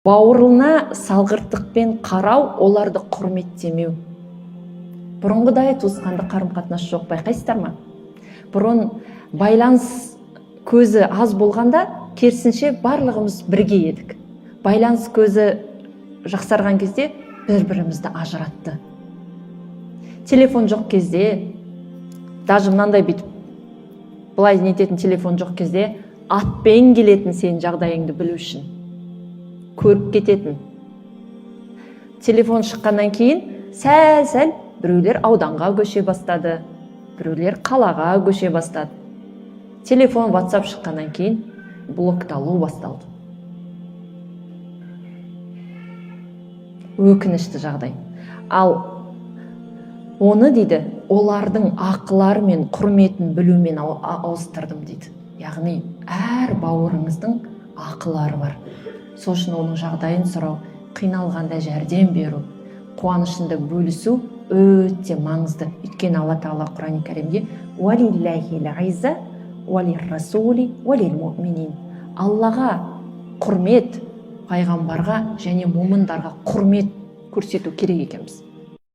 Бауырына салғырттықпен қарау, оларды құрметтемеу. Бұрынғыдай туысқандық қарым-қатынас жоқ, байқайсыздар ма? Бұрын байланыс көзі аз болғанда, керісінше барлығымыз бірге едік. Байланыс көзі жақсарған кезде бір-бірімізді ажыратты. Телефон жоқ кезде, даже мынандай бүйтіп, былай нететін телефон жоқ кезде, атпен келетін сен жағдайыңды білу үшін. Көріп кететін. Телефон шыққаннан кейін сәл-сәл біреулер ауданға көше бастады, біреулер қалаға көше бастады. Телефон, WhatsApp шыққаннан кейін блокталу басталды. Өкінішті жағдай. Ал оны дейді, олардың ақылары мен құрметін білумен ауыстырдым дейді. Яғни әр бауырыңыздың ақылары бар. Сол үшін оның жағдайын сұрау, қиналғанда жәрдем беру, қуанышында бөлісу өте маңызды. Өйткені Алла Тағала Құран кәрімде «Уалиллахил изза уалиррасули уалилмуъминин». Аллаға құрмет, пайғамбарға және момындарға құрмет көрсету керек екенбіз.